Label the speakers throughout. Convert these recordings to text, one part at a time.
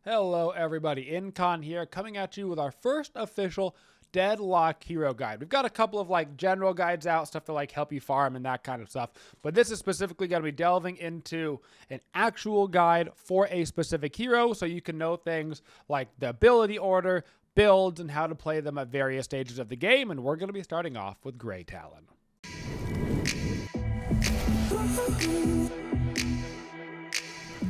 Speaker 1: Hello everybody, Incon here, coming at you with our first official Deadlock hero guide. We've got a couple of general guides out, stuff to help you farm and that kind of stuff, but this is specifically going to be delving into an actual guide for a specific hero so you can know things like the ability order, builds, and how to play them at various stages of the game, and we're going to be starting off with Grey Talon.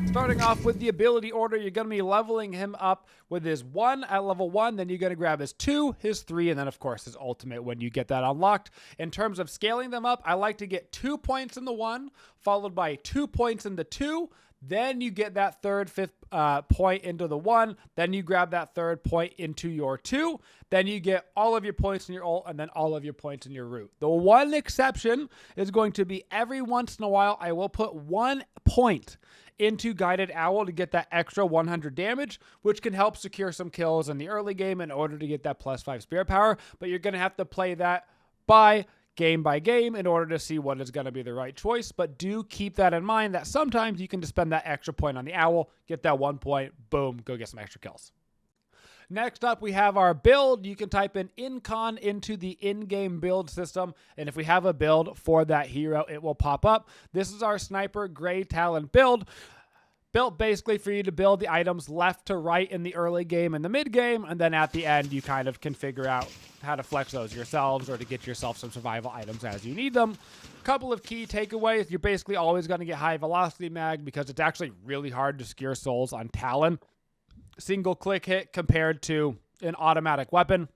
Speaker 1: Starting off with the ability order, you're going to be leveling him up with his 1 at level 1, then you're going to grab his 2, his 3, and then of course his ultimate when you get that unlocked. In terms of scaling them up, I like to get 2 points in the 1, followed by 2 points in the 2, then you get that third, fifth point into the 1, then you grab that third point into your 2, then you get all of your points in your ult, and then all of your points in your root. The one exception is going to be every once in a while, I will put 1 point into Guided Owl to get that extra 100 damage, which can help secure some kills in the early game in order to get that +5 spirit power, but you're going to have to play that by game in order to see what is going to be the right choice. But do keep that in mind that sometimes you can just spend that extra point on the owl, get that 1 point, boom, go get some extra kills. Next up, we have our build. You can type in Incon into the in-game build system, and if we have a build for that hero, it will pop up. This is our Sniper Grey Talon build. Built basically for you to build the items left to right in the early game and the mid game, and then at the end you kind of can figure out how to flex those yourselves or to get yourself some survival items as you need them. Couple of key takeaways. You're basically always going to get high velocity mag because it's actually really hard to secure souls on Talon. Single click hit compared to an automatic weapon.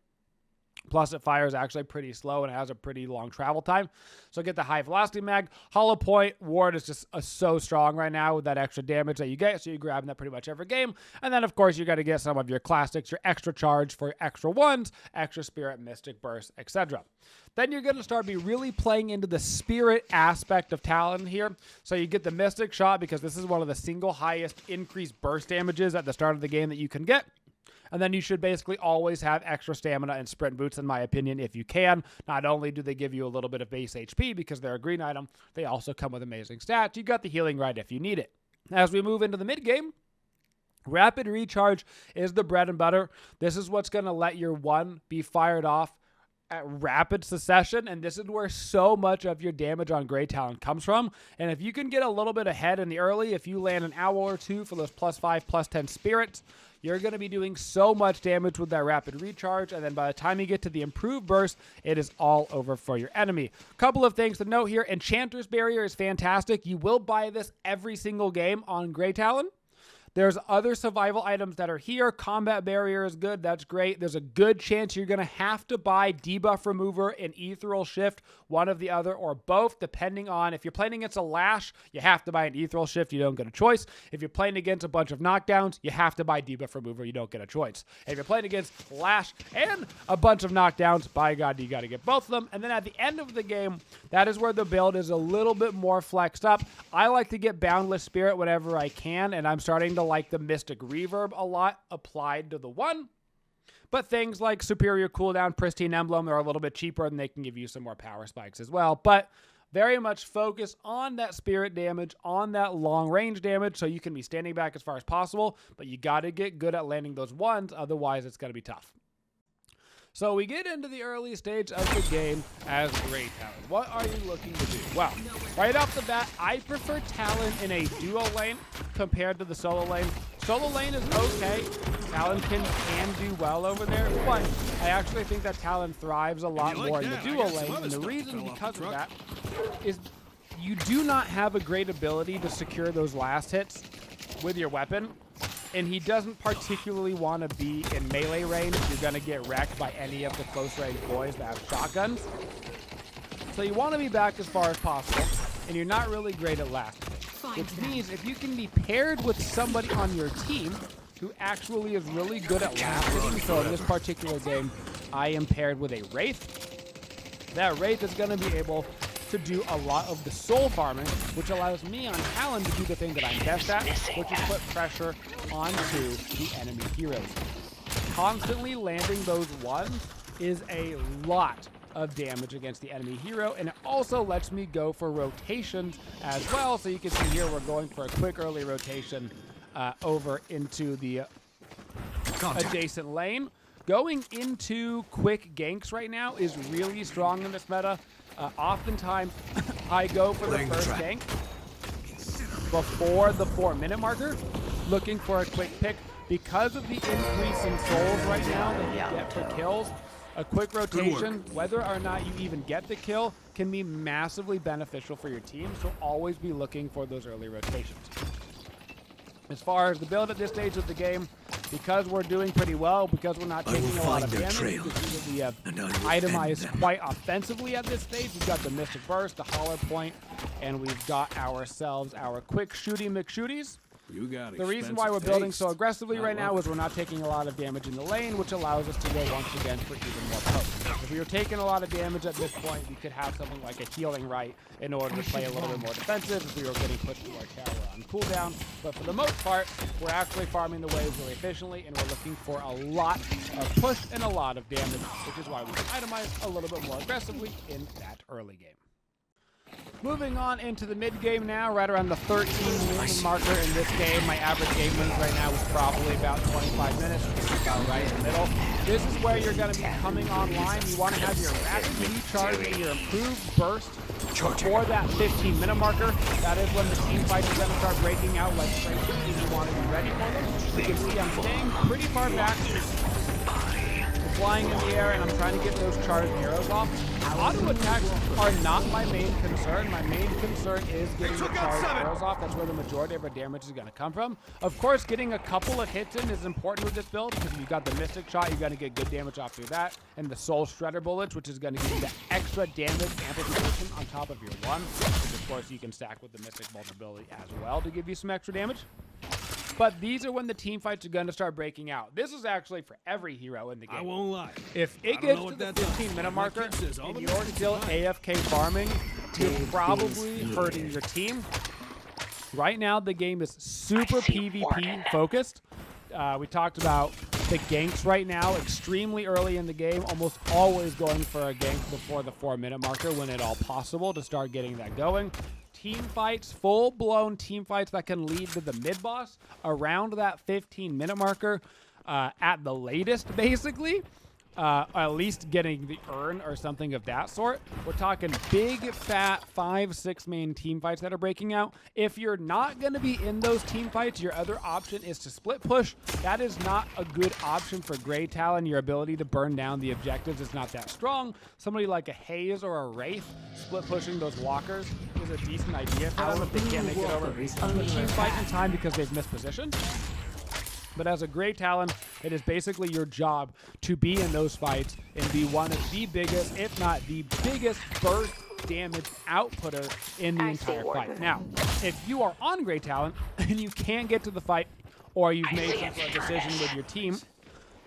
Speaker 1: Plus, it fires actually pretty slow and it has a pretty long travel time. So get the high velocity mag. Hollow point ward is just so strong right now with that extra damage that you get. So you grab that pretty much every game. And then, of course, you got to get some of your classics, your extra charge for extra ones, extra spirit, mystic burst, etc. Then you're going to start really playing into the spirit aspect of Talon here. So you get the mystic shot because this is one of the single highest increased burst damages at the start of the game that you can get. And then you should basically always have extra stamina and sprint boots, in my opinion, if you can. Not only do they give you a little bit of base HP because they're a green item, they also come with amazing stats. You got the healing right if you need it. As we move into the mid game, rapid recharge is the bread and butter. This is what's going to let your 1 be fired off at rapid succession, and this is where so much of your damage on Grey Talon comes from. And if you can get a little bit ahead in the early, if you land an owl or 2 for those +5, +10 spirits, you're going to be doing so much damage with that rapid recharge, and then by the time you get to the improved burst, it is all over for your enemy. Couple of things to note here. Enchanter's Barrier is fantastic. You will buy this every single game on Grey Talon. There's other survival items that are here. Combat Barrier is good. That's great. There's a good chance you're going to have to buy Debuff Remover and Ethereal Shift, one of the other or both, depending on if you're playing against a Lash, you have to buy an Ethereal Shift. You don't get a choice. If you're playing against a bunch of knockdowns, you have to buy Debuff Remover. You don't get a choice. If you're playing against Lash and a bunch of knockdowns, by God, you got to get both of them. And then at the end of the game, that is where the build is a little bit more flexed up. I like to get Boundless Spirit whenever I can, and I'm starting to like the Mystic Reverb a lot applied to the 1. But things like Superior Cooldown, Pristine Emblem are a little bit cheaper and they can give you some more power spikes as well. But very much focus on that spirit damage, on that long range damage, so you can be standing back as far as possible, but you got to get good at landing those 1s, otherwise it's going to be tough. So we get into the early stage of the game as Grey Talon. What are you looking to do? Well, right off the bat, I prefer Talon in a duo lane compared to the solo lane. Solo lane is okay. Talon can do well over there, but I actually think that Talon thrives a lot more in the duo lane, and the reason because of that is you do not have a great ability to secure those last hits with your weapon. And he doesn't particularly want to be in melee range. You're going to get wrecked by any of the close range boys that have shotguns. So you want to be back as far as possible, and you're not really great at last. Which means if you can be paired with somebody on your team who actually is really good at last hitting, so in this particular game, I am paired with a Wraith. That Wraith is going to be able to do a lot of the soul farming, which allows me on Talon to do the thing that I'm best at, which is put pressure onto the enemy heroes. Constantly landing those 1s is a lot of damage against the enemy hero, and it also lets me go for rotations as well. So you can see here we're going for a quick early rotation over into the adjacent lane. Going into quick ganks right now is really strong in this meta. Oftentimes, I go for the first gank before the 4-minute marker, looking for a quick pick. Because of the increase in souls right now that you get for kills, a quick rotation, whether or not you even get the kill, can be massively beneficial for your team, so always be looking for those early rotations. As far as the build at this stage of the game, because we're doing pretty well, because we're not taking a lot of damage, you can see that we have itemized quite offensively at this stage. We've got the Mystic Burst, the Holler Point, and we've got ourselves our quick shooty McShooties. The reason why we're building so aggressively right now is we're not taking a lot of damage in the lane, which allows us to go once again for even more poke. If we were taking a lot of damage at this point, we could have something like a healing right in order to play a little bit more defensive if we were getting pushed to our tower on cooldown. But for the most part, we're actually farming the waves really efficiently, and we're looking for a lot of push and a lot of damage, which is why we can itemize a little bit more aggressively in that early game. Moving on into the mid game now, right around the 13-minute marker in this game. My average game length right now is probably about 25 minutes, which is about right in the middle. This is where you're going to be coming online. You want to have your rapid recharge and your improved burst for that 15-minute marker. That is when the team fights are going to start breaking out like crazy, and you want to be ready for them. You can see I'm staying pretty far back, flying in the air, and I'm trying to get those charged arrows off. Auto attacks are not my main concern. My main concern is getting the charged arrows off. That's where the majority of our damage is going to come from. Of course, getting a couple of hits in is important with this build, because if you got the Mystic Shot, you're going to get good damage off through that, and the Soul Shredder bullets, which is going to give you that extra damage amplification on top of your one, which of course you can stack with the Mystic Vulnerability as well to give you some extra damage. But these are when the team fights are going to start breaking out. This is actually for every hero in the game.
Speaker 2: I won't lie.
Speaker 1: If it gets to the 15-minute marker and you're still AFK farming, you're probably hurting your team. Right now, the game is super PvP focused. We talked about the ganks right now, extremely early in the game, almost always going for a gank before the 4-minute marker when at all possible to start getting that going. Team fights, full-blown team fights that can lead to the mid-boss around that 15-minute marker at the latest, basically. At least getting the urn or something of that sort. We're talking big, fat 5-6 main team fights that are breaking out. If you're not going to be in those team fights, your other option is to split push. That is not a good option for Grey Talon. Your ability to burn down the objectives is not that strong. Somebody like a Haze or a Wraith split pushing those walkers is a decent idea for them if they can't make it over the team fight in time because they've missed position. But as a Grey Talon, it is basically your job to be in those fights and be one of the biggest, if not the biggest, burst damage outputter in the entire fight. Now, if you are on Grey Talon and you can't get to the fight, or you've made some sort of decision with your team,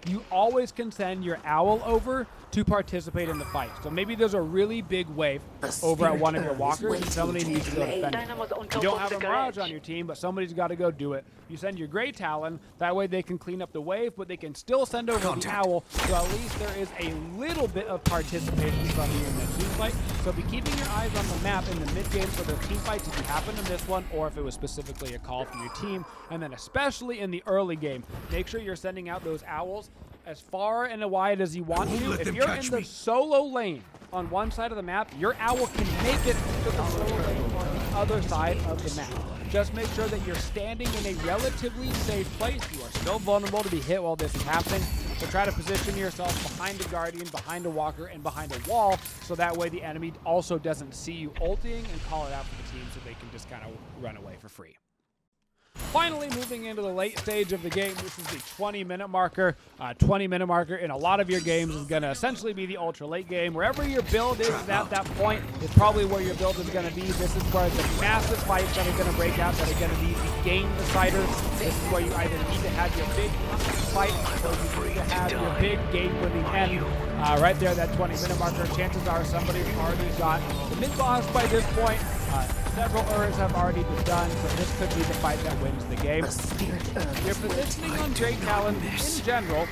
Speaker 1: you always can send your owl over to participate in the fight. So maybe there's a really big wave over at one of your walkers and somebody needs to go defend it. You don't have a Mirage on your team, but somebody's got to go do it. You send your Grey Talon, that way they can clean up the wave, but they can still send over the owl, so at least there is a little bit of participation from you in the team fight. So be keeping your eyes on the map in the mid-game for those team fights if you happen in this one, or if it was specifically a call from your team. And then especially in the early game, make sure you're sending out those owls as far and wide as you want to. If you're in the solo lane on one side of the map, your owl can make it to the solo lane on the other side of the map. Just make sure that you're standing in a relatively safe place. You are still vulnerable to be hit while this is happening. So try to position yourself behind a Guardian, behind a Walker, and behind a wall, so that way the enemy also doesn't see you ulting and call it out for the team so they can just kind of run away for free. Finally, moving into the late stage of the game, this is the 20-minute marker. 20-minute marker in a lot of your games is going to essentially be the ultra late game. Wherever your build is at that point is probably where your build is going to be. This is where the massive fights that are going to break out, that are going to be the game deciders. This is where you either need to have your big fight or you need to have your big game-winning end. Right there, that 20-minute marker, chances are somebody's already got the mid-boss by this point. Several urns have already been done, so this could be the fight that wins the game. Your positioning on Grey Talon in general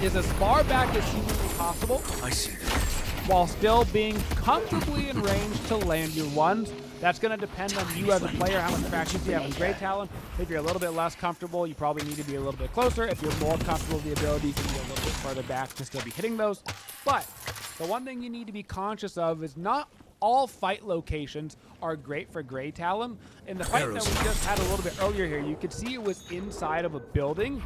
Speaker 1: is as far back as humanly possible, while still being comfortably in range to land your ones. That's going to depend on you as a player, how much practice you have in Grey Talon. If you're a little bit less comfortable, you probably need to be a little bit closer. If you're more comfortable with the ability, you can be a little bit further back to still be hitting those. But the one thing you need to be conscious of is not all fight locations are great for Grey Talon. In the fight that we just had a little bit earlier here, you could see it was inside of a building.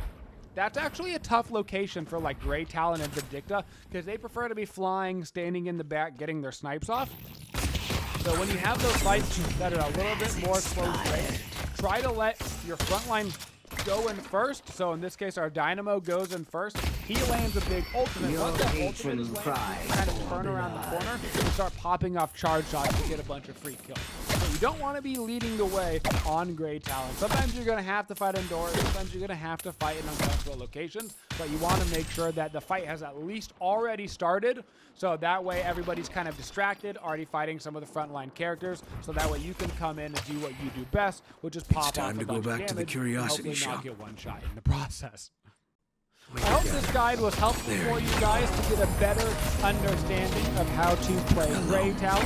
Speaker 1: That's actually a tough location for like Grey Talon and Vindicta because they prefer to be flying, standing in the back, getting their snipes off. So when you have those fights that are a little bit more close range, try to let your front line go in first. So in this case, our Dynamo goes in first. He lands a big ultimate. Once that ultimate is landed, kind of turn around the corner and start popping off charge shots to get a bunch of free kills. So you don't want to be leading the way on Grey Talon. Sometimes you're going to have to fight indoors. Sometimes you're going to have to fight in uncomfortable locations. But you want to make sure that the fight has at least already started. So that way everybody's kind of distracted, already fighting some of the frontline characters. So that way you can come in and do what you do best, which is pop off a bunch of damage. It's time to go back to the curiosity shop. Not get one shot in the process. I hope this guide was helpful for you guys to get a better understanding of how to play Grey Talon.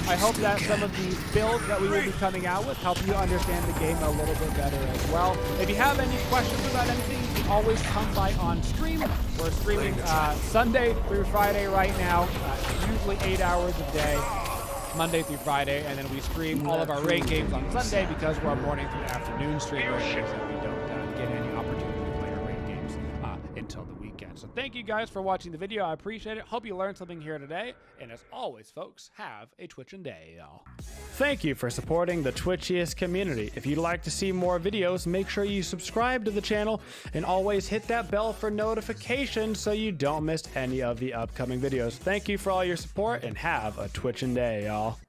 Speaker 1: I hope that some of these builds that we will be coming out with help you understand the game a little bit better as well. If you have any questions about anything, you can always come by on stream. We're streaming Sunday through Friday right now, usually 8 hours a day. Monday through Friday, and then we stream all of our raid games on Sunday because we're a morning through afternoon streamers, so we don't get any opportunity to play our raid games until the weekend. So thank you guys for watching the video. I appreciate it. Hope you learned something here today. And as always, folks, have a Twitchin' day, y'all. Thank you for supporting the Twitchiest community. If you'd like to see more videos, make sure you subscribe to the channel and always hit that bell for notifications so you don't miss any of the upcoming videos. Thank you for all your support and have a Twitchin' day, y'all.